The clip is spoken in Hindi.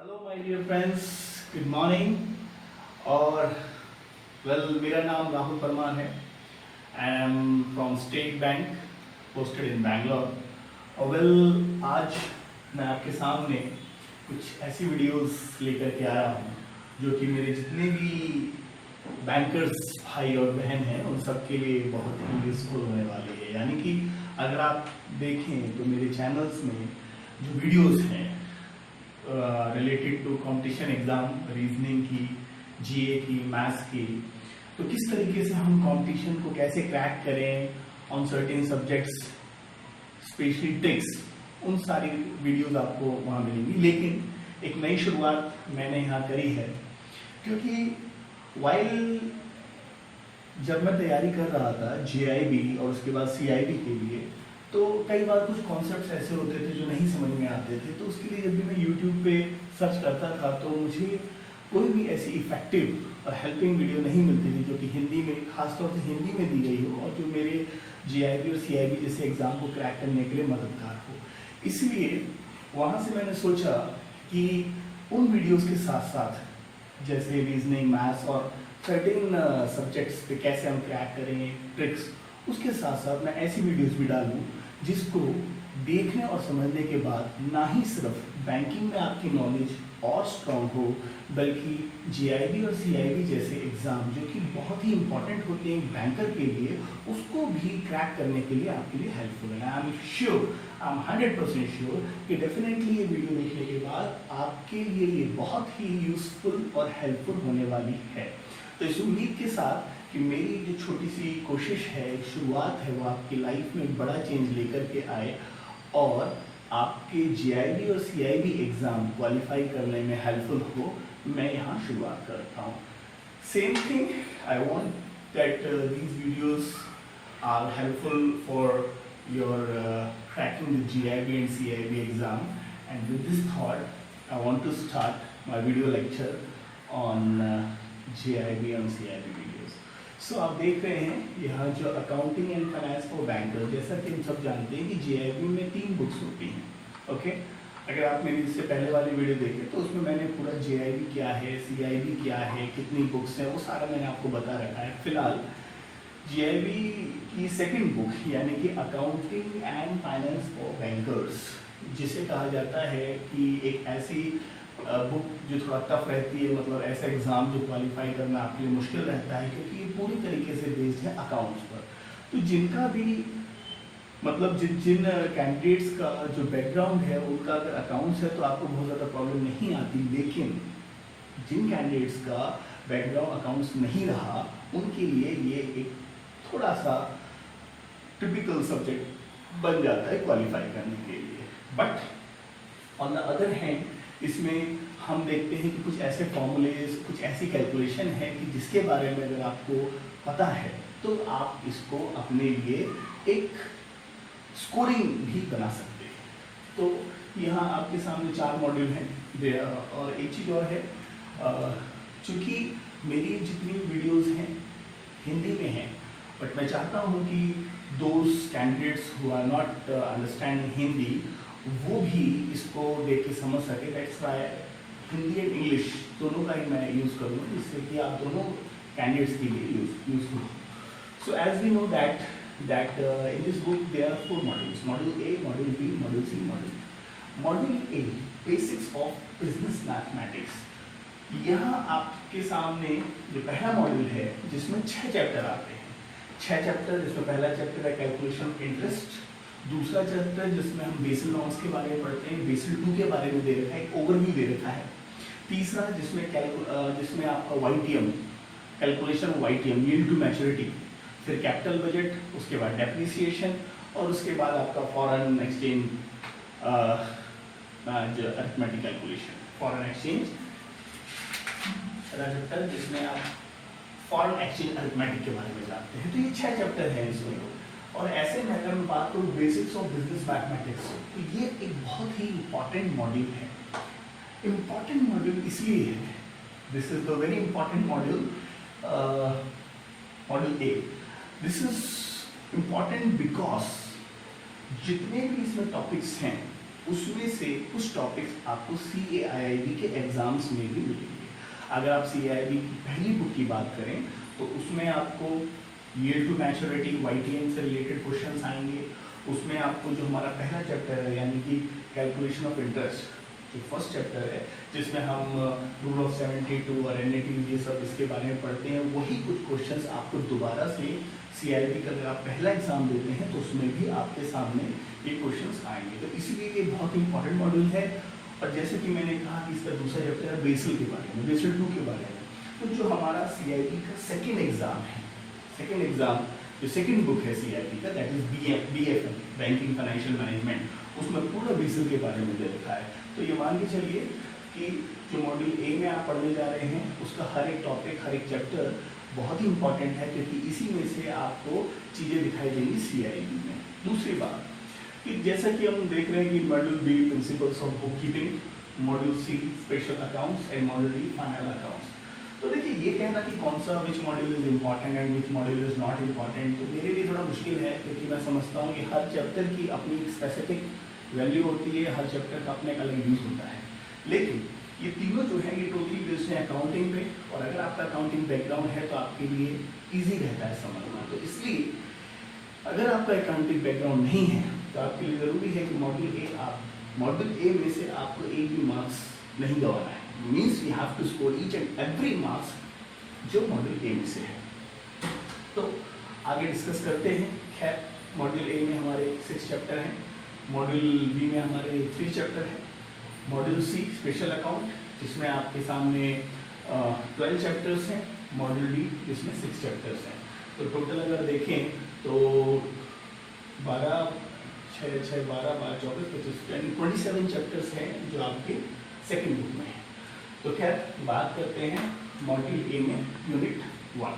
Hello my dear friends, good morning. और मेरा नाम राहुल परमार है। I am from State Bank, posted in Bangalore. और आज मैं आपके सामने कुछ ऐसी वीडियोस लेकर के आया हूँ जो कि मेरे जितने भी बैंकर्स भाई और बहन हैं उन सब के लिए बहुत ही यूजफुल होने वाली है। यानी कि अगर आप देखें तो मेरे चैनल्स में जो वीडियोस हैं related to competition exam, reasoning की, जीए की, मैथ्स की, तो किस तरीके से हम कंपटीशन को कैसे क्रैक करें on certain subjects, specially tricks, उन सारी वीडियोस आपको वहाँ मिलेंगी। लेकिन एक नई शुरुआत मैंने यहाँ करी है, क्योंकि वाइल जब मैं तैयारी कर रहा था जेआईबी और उसके बाद सीआईबी के लिए, तो कई बार कुछ कॉन्सेप्ट्स ऐसे होते थे जो नहीं समझ में आते थे। तो उसके लिए जब भी मैं यूट्यूब पे सर्च करता था तो मुझे कोई भी ऐसी इफेक्टिव और हेल्पिंग वीडियो नहीं मिलती थी जो कि हिंदी में, खासतौर से हिंदी में दी गई हो और जो मेरे जीआईबी और सीआईबी जैसे एग्जाम को क्रैक करने के लिए मददगार हो। इसलिए वहाँ से मैंने सोचा कि उन वीडियोज़ के साथ साथ जैसे रीजनिंग, मैथ्स और सर्टेन सब्जेक्ट्स पे कैसे हम क्रैक करें, ट्रिक्स, उसके साथ साथ मैं ऐसी वीडियोस भी डालूं जिसको देखने और समझने के बाद ना ही सिर्फ बैंकिंग में आपकी नॉलेज और स्ट्रॉन्ग हो, बल्कि जीआईबी और सीआईबी जैसे एग्जाम जो कि बहुत ही इंपॉर्टेंट होते हैं बैंकर के लिए, उसको भी क्रैक करने के लिए आपके लिए हेल्पफुल है। I am sure, I am 100% sure कि डेफिनेटली ये वीडियो देखने के बाद आपके लिए ये बहुत ही यूजफुल और हेल्पफुल होने वाली है। तो इस उम्मीद के साथ कि मेरी जो छोटी सी कोशिश है, शुरुआत है, वो आपकी लाइफ में बड़ा चेंज लेकर के आए और आपके जीआईबी और सीआईबी एग्जाम क्वालिफाई करने में हेल्पफुल हो, मैं यहाँ शुरुआत करता हूँ। Same thing, I want that these videos are helpful for your cracking the GIB and CIB exam, and with this thought I want to start my video lecture on GIB and CIB videos. So आप देख रहे हैं यहाँ जो accounting and finance for banker, जैसा कि हम सब जानते हैं कि जीआईबी में 3 बुक्स होती हैं। ओके, अगर आप मेरी इससे पहले वाली वीडियो देखें तो उसमें मैंने पूरा जीआईबी क्या है, सीआईबी क्या है, कितनी बुक्स हैं, वो सारा मैंने आपको बता रखा है। फिलहाल जीआईबी की सेकंड बुक यानी कि accounting and finance for bankers, जिसे कहा जाता है कि एक ऐसी बुक जो थोड़ा टफ रहती है, मतलब ऐसा एग्जाम जो क्वालिफाई करना आपके लिए मुश्किल रहता है, क्योंकि ये पूरी तरीके से बेस्ड है अकाउंट्स पर। तो जिनका भी मतलब जिन कैंडिडेट्स का जो बैकग्राउंड है उनका अगर अकाउंट्स है तो आपको बहुत ज़्यादा प्रॉब्लम नहीं आती, लेकिन जिन कैंडिडेट्स का बैकग्राउंड अकाउंट्स नहीं रहा उनके लिए ये एक थोड़ा सा टिपिकल सब्जेक्ट बन जाता है क्वालिफाई करने के लिए। But on the other hand इसमें हम देखते हैं कि कुछ ऐसे फॉर्मूलेज, कुछ ऐसी कैलकुलेशन है कि जिसके बारे में अगर आपको पता है तो आप इसको अपने लिए एक स्कोरिंग भी बना सकते हैं। तो यहाँ आपके सामने 4 मॉड्यूल हैं और एक चीज़ और है, चूँकि मेरी जितनी वीडियोस हैं हिंदी में हैं, बट मैं चाहता हूँ कि those candidates who are not understanding Hindi वो भी इसको देख के समझ सके। That's why Hindi and English दोनों का ही मैं यूज़ करूँगा, जिससे कि आप दोनों कैंडिडेट्स के लिए यूजफुल हो। So as we know that in this book there are 4 modules: module A, module B, module C, module D. Module A, basics of business mathematics। यहाँ आपके सामने जो पहला मॉड्यूल है जिसमें 6 चैप्टर आते हैं। 6 चैप्टर, जिसमें पहला चैप्टर है कैलकुलेशन इंटरेस्ट, दूसरा चैप्टर जिसमें हम बेसिल नॉर्म्स के बारे में पढ़ते हैं, बेसिल 2 के बारे में दे रखा है, एक ओवरव्यू दे रखा है। तीसरा जिसमें आपका YTM, calculation YTM, yield to maturity, फिर कैपिटल बजट, उसके बाद डेप्रिसिएशन और उसके बाद आपका फॉरेन एक्सचेंज जो arithmetic calculation, foreign exchange chapter जिसमें आप फॉरेन एक्सचेंज अरिथमेटिक के बारे में जानते हैं। तो ये 6 चैप्टर हैं इसमें। और ऐसे में अगर मैं बात करूँ बेसिक्स ऑफ बिजनेस मैथमेटिक्स, तो ये एक बहुत ही इंपॉर्टेंट मॉड्यूल है। इंपॉर्टेंट मॉड्यूल इसलिए है, this is the very important module, module A. This is important because जितने भी इसमें टॉपिक्स हैं उसमें से कुछ टॉपिक्स आपको CAIIB के एग्जाम्स में भी मिलेंगे। अगर आप CAIIB की पहली बुक की बात करें तो उसमें आपको yield to maturity YTN से रिलेटेड क्वेश्चंस आएंगे। उसमें आपको जो हमारा पहला चैप्टर है यानी कि कैलकुलेशन ऑफ इंटरेस्ट, जो फर्स्ट चैप्टर है जिसमें हम रूल ऑफ 72 और NAT ये सब इसके बारे में पढ़ते हैं, वही कुछ क्वेश्चंस आपको दोबारा से CIB का अगर आप पहला एग्जाम देते हैं तो उसमें भी आपके सामने ये क्वेश्चंस आएंगे। तो इसीलिए ये बहुत इंपॉर्टेंट मॉड्यूल है। और जैसे कि मैंने कहा कि इसका दूसरा चैप्टर है बेसल के बारे में, बेसल 2 के बारे में। तो जो हमारा CIB का सेकेंड एग्जाम है, सेकेंड एग्जाम जो सेकेंड बुक है CIB का, that is BFM banking financial management, उसमें पूरा बेसल के बारे में दे रखा है। तो ये मान के चलिए कि जो मॉड्यूल A में आप पढ़ने जा रहे हैं उसका हर एक टॉपिक, हर एक चैप्टर बहुत ही इंपॉर्टेंट है, क्योंकि इसी में से आपको चीज़ें दिखाई देंगी CIB में। दूसरी बात कि जैसा कि हम देख रहे हैं कि module B principles of book keeping, module C special accounts and module D final accounts. तो देखिए ये कहना कि कौन सा which module is important and which module is not important, तो मेरे लिए थोड़ा मुश्किल है, क्योंकि मैं समझता हूँ कि हर चैप्टर की अपनी स्पेसिफिक वैल्यू होती है, हर चैप्टर का अपने अलग यूज होता है। लेकिन ये तीनों जो है ये टोटली बेस्ड है अकाउंटिंग पे, और अगर आपका अकाउंटिंग बैकग्राउंड है तो आपके लिए ईजी रहता है समझना। तो इसलिए अगर आपका अकाउंटिंग बैकग्राउंड नहीं है तो आपके लिए ज़रूरी है कि मॉड्यूल ए में से आपको एक भी मार्क्स नहीं गंवाना है। Means you have to score each and every marks जो मॉड्यूल ए में से है। तो आगे डिस्कस करते हैं। खैर, मॉड्यूल ए में हमारे 6 चैप्टर हैं, मॉड्यूल बी में हमारे 3 चैप्टर हैं, मॉड्यूल सी स्पेशल अकाउंट जिसमें आपके सामने 12 चैप्टर्स हैं, मॉड्यूल डी जिसमें 6 चैप्टर्स हैं। तो टोटल अगर देखें तो 12, 6, 6, 12, 12, 24, 25, 27 चैप्टर्स हैं जो आपके सेकेंड बुक में हैं। तो खैर बात करते हैं मॉड्यूल ए में यूनिट 1।